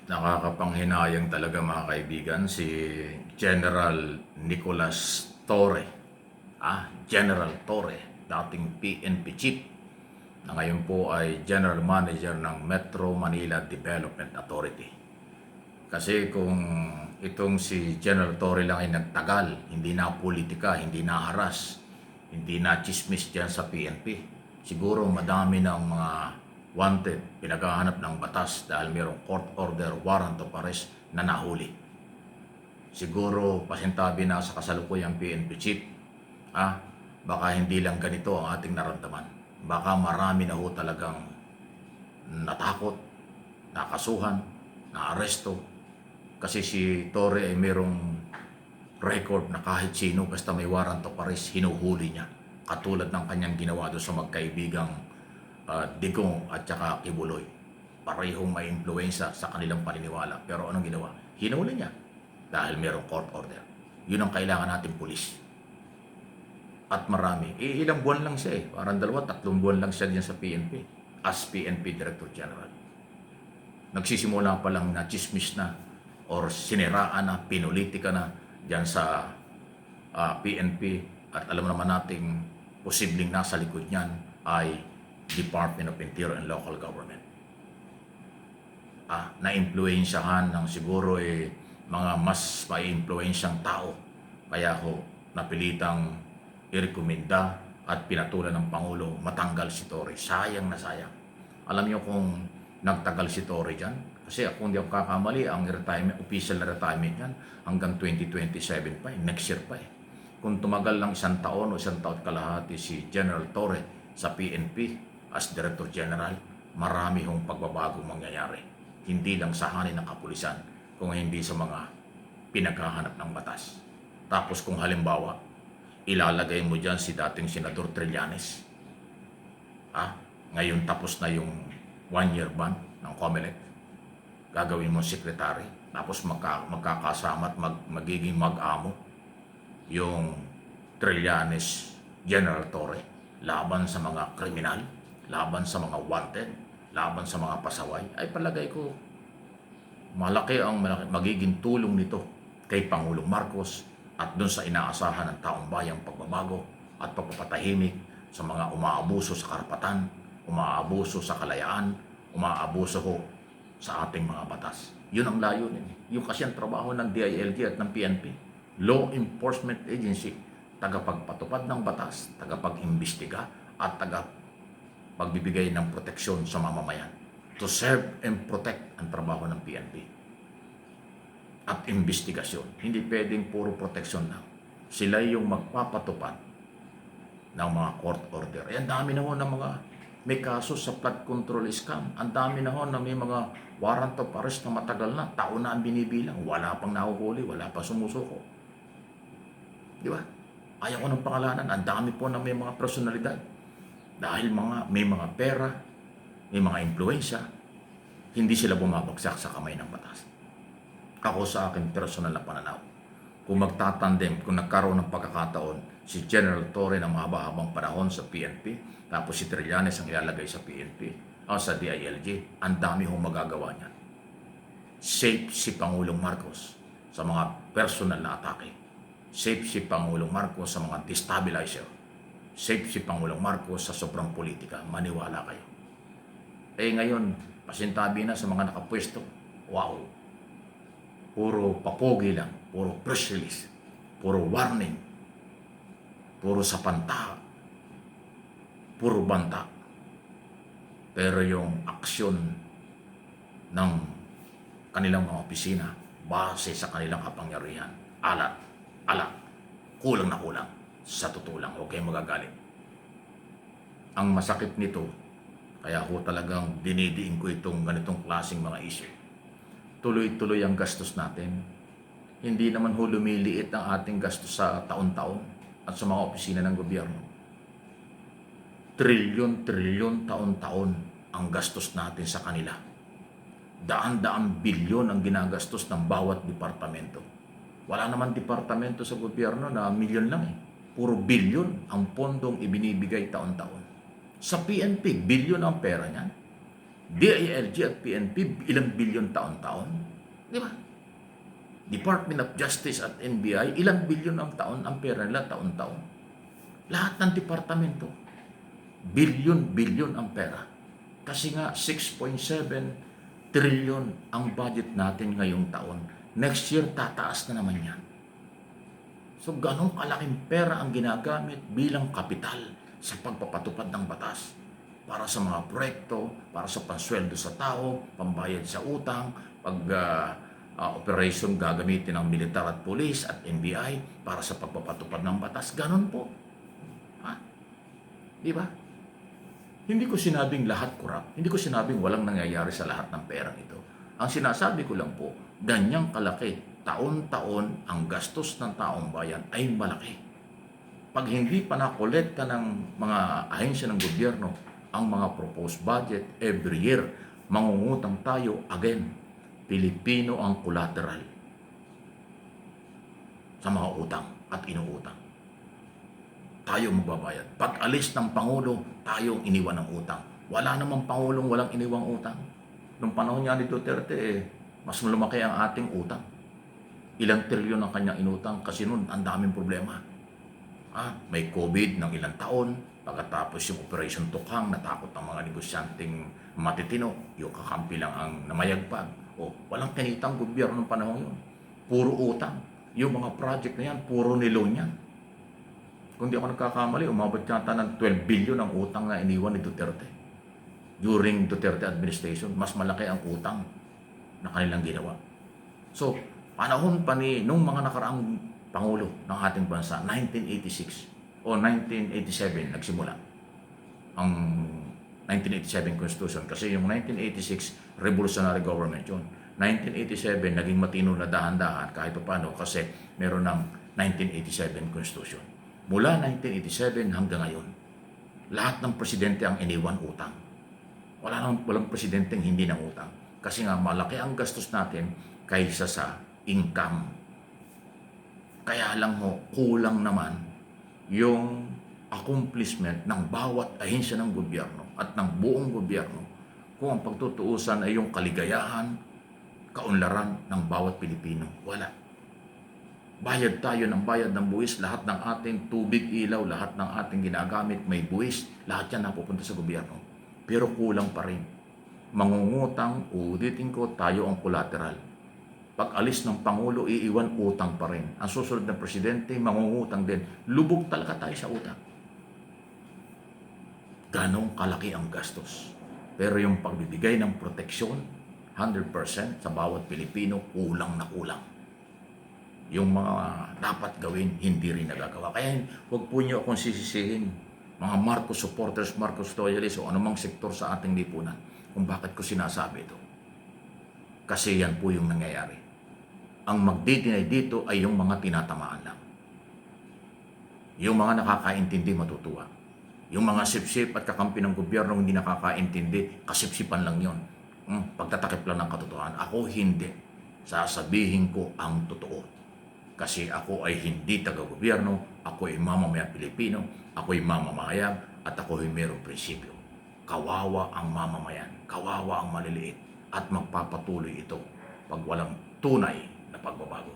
Nakakapanghinayang talaga mga kaibigan si General Nicolas Torre. General Torre, dating PNP chief na ngayon po ay General Manager ng Metro Manila Development Authority. Kasi kung itong si General Torre lang ay nagtagal, hindi na politika, hindi na haras, hindi na chismis dyan sa PNP, siguro madami ng mga wanted, pinaghahanap ng batas dahil mayroong court order, warrant of arrest na nahuli. Siguro pasintabi na sa kasalukuyang PNP chief, baka hindi lang ganito ang ating naramdaman. Baka marami na ho talagang natakot, nakasuhan, naaresto. Kasi si Torre ay mayroong record na kahit sino basta may warrant of arrest, hinuhuli niya. Katulad ng kanyang ginawa doon sa magkaibigang Digong at saka Kibuloy. Parehong may impluensya sa kanilang paniniwala. Pero anong ginawa? Hinuli niya dahil mayroong court order. Yun ang kailangan natin pulis. At marami. Ilang buwan lang siya Parang 2-3 buwan lang siya diyan sa PNP as PNP Director General. Nagsisimula pa lang na chismis na or siniraan na, pinulitika na diyan sa PNP. At alam naman nating posibleng nasa likod niyan ay Department of Interior and Local Government. Na-impluensyahan ng siguro mga mas mai-impluensyang tao. Kaya ho, napilitang irekomenda at pinatulan ng Pangulo matanggal si Torre. Sayang na sayang. Alam niyo kung nagtagal si Torre dyan? Kasi kung hindi ako kakamali, ang retirement, official na retirement yan hanggang 2027 pa next year pa Kung tumagal lang 1 taon o 1 taon kalahati si General Torre sa PNP as Director General, marami hong pagbabagong mangyayari. Hindi lang sa hanin ng kapulisan, kung hindi sa mga pinaghahanap ng batas. Tapos kung halimbawa, ilalagay mo dyan si dating Senador Trillanes. Ngayon tapos na yung 1-year ban ng COMELEC. Gagawin mo secretary. Tapos magkakasama at magiging mag-amo yung Trillanes General Torre laban sa mga kriminal, laban sa mga wanted, laban sa mga pasaway. Ay palagay ko, malaki magiging tulong nito kay Pangulong Marcos at doon sa inaasahan ng taong bayang pagbabago at pagpapatahimik sa mga umaabuso sa karapatan, umaabuso sa kalayaan, umaabuso ho sa ating mga batas. Yun ang layunin. Yung kasi ang trabaho ng DILG at ng PNP, Law Enforcement Agency, tagapagpatupad ng batas, tagapag-imbestiga at tagapagbibigay ng proteksyon sa mamamayan. To serve and protect ang trabaho ng PNP. At investigasyon. Hindi pwedeng puro proteksyon lang. Sila yung magpapatupad ng mga court order. Ang dami na ho ng mga may kaso sa flood control scam. Ang dami na ho na may mga warrant of arrest na matagal na. Taon na ang binibilang. Wala pang nahuhuli. Wala pang sumusuko. Di ba? Ayaw ko ng pangalanan. Ang dami po na may mga personalidad. Dahil may mga pera, may mga impluensya, hindi sila bumabagsak sa kamay ng batas. Ako sa akin personal na pananaw, kung magtatandem, kung nagkaroon ng pagkakataon, si General Torre ng mahaba-habang panahon sa PNP, tapos si Trillanes ang ilalagay sa PNP, o sa DILG, ang dami hong magagawa niyan. Safe si Pangulong Marcos sa mga personal na atake. Safe si Pangulong Marcos sa mga destabilizer. Safe si Pangulong Marcos sa sobrang politika. Maniwala kayo. Ngayon, pasintabi na sa mga nakapwesto. Wow! Puro papogi lang, puro press release, puro warning, puro sapanta, puro banta. Pero yung aksyon ng kanilang mga opisina, base sa kanilang kapangyarihan, alat, kulang na kulang. Sa totoo lang, huwag kayong magagalit. Ang masakit nito, kaya ho talagang dinidiin ko itong ganitong klaseng mga issue. Tuloy-tuloy ang gastos natin. Hindi naman ho lumiliit ang ating gastos sa taon-taon at sa mga opisina ng gobyerno. Trilyon taon-taon ang gastos natin sa kanila. Daan-daang bilyon ang ginagastos ng bawat departamento. Wala naman departamento sa gobyerno na milyon lang Puro bilyon ang pondong ibinibigay taon-taon. Sa PNP, bilyon ang pera niyan. DILG at PNP, ilang bilyon taon-taon. Di ba? Department of Justice at NBI, ilang bilyon ang taon ang pera nila taon-taon. Lahat ng departamento, bilyon-bilyon ang pera. Kasi nga 6.7 trillion ang budget natin ngayong taon. Next year, tataas na naman yan. So, ganong kalaking pera ang ginagamit bilang kapital sa pagpapatupad ng batas para sa mga proyekto, para sa pansweldo sa tao, pambayad sa utang, operation gagamitin ng militar at pulis at NBI para sa pagpapatupad ng batas. Ganon po. Ha? Di ba? Hindi ko sinabing lahat corrupt. Hindi ko sinabing walang nangyayari sa lahat ng perang ito. Ang sinasabi ko lang po, ganyang kalaki, taon-taon ang gastos ng taong bayan ay malaki. Pag hindi pa nakolekta ng mga ahensya ng gobyerno ang mga proposed budget every year, mangungutang tayo again. Pilipino ang collateral sa mga utang at inuutang. Tayo magbabayad. Pag alis ng Pangulo, tayo ang iniwan ng utang. Wala namang Pangulong walang iniwang utang. Noong panahon niya ni Duterte, mas lumaki ang ating utang. Ilang trilyon ang kanyang inutang kasi noon ang daming problema. May COVID ng ilang taon, pagkatapos yung Operation Tukhang, natakot ang mga negosyanteng matitino, yung kakampi lang ang namayagpag. Walang kinitang gobyerno ng panahon yun. Puro utang. Yung mga project na yan, puro niloan yan. Kung di ako nagkakamali, umabot yata ng 12 billion ang utang na iniwan ni Duterte. During Duterte administration, mas malaki ang utang na kanilang ginawa. So, panahon pa nung mga nakaraang Pangulo ng ating bansa, 1986 o 1987 nagsimula ang 1987 Constitution kasi yung 1986 revolutionary government yun. 1987 naging matino na dahan-dahan kahit paano kasi meron ng 1987 Constitution. Mula 1987 hanggang ngayon, lahat ng presidente ang iniwan utang. Walang presidenteng hindi ng utang. Kasi nga malaki ang gastos natin kaysa sa income. Kaya lang kulang naman yung accomplishment ng bawat ahensya ng gobyerno at ng buong gobyerno kung ang pagtutuusan ay yung kaligayahan, kaunlaran ng bawat Pilipino. Wala. Bayad tayo ng bayad ng buwis, lahat ng ating tubig, ilaw, lahat ng ating ginagamit may buwis, lahat yan napupunta sa gobyerno. Pero kulang pa rin. Mangungutang, ulitin ko, tayo ang collateral. Pag alis ng Pangulo, iiwan utang pa rin. Ang susunod na presidente, mangungutang din. Lubog talaga tayo sa utang. Ganong kalaki ang gastos. Pero yung pagbibigay ng proteksyon, 100% sa bawat Pilipino, kulang na kulang. Yung mga dapat gawin, hindi rin nagagawa. Kaya huwag po niyo akong sisisihin, mga Marcos supporters, Marcos loyalists, o anumang sektor sa ating lipunan, kung bakit ko sinasabi ito. Kasi yan po yung nangyayari. Ang magdidinay dito ay yung mga tinatamaan lang. Yung mga nakakaintindi matutuwa. Yung mga sipsip at kakampi ng gobyerno hindi nakakaintindi, kasipsipan lang yon. Pagtatakip lang ng katotohanan. Ako hindi. Sasabihin ko ang totoo. Kasi ako ay hindi taga-gobyerno, ako ay mamamayang Pilipino, ako ay mamamayag, at ako ay mayroong prinsipyo. Kawawa ang mamamayan, kawawa ang maliliit, at magpapatuloy ito pag walang tunay na pagbabago.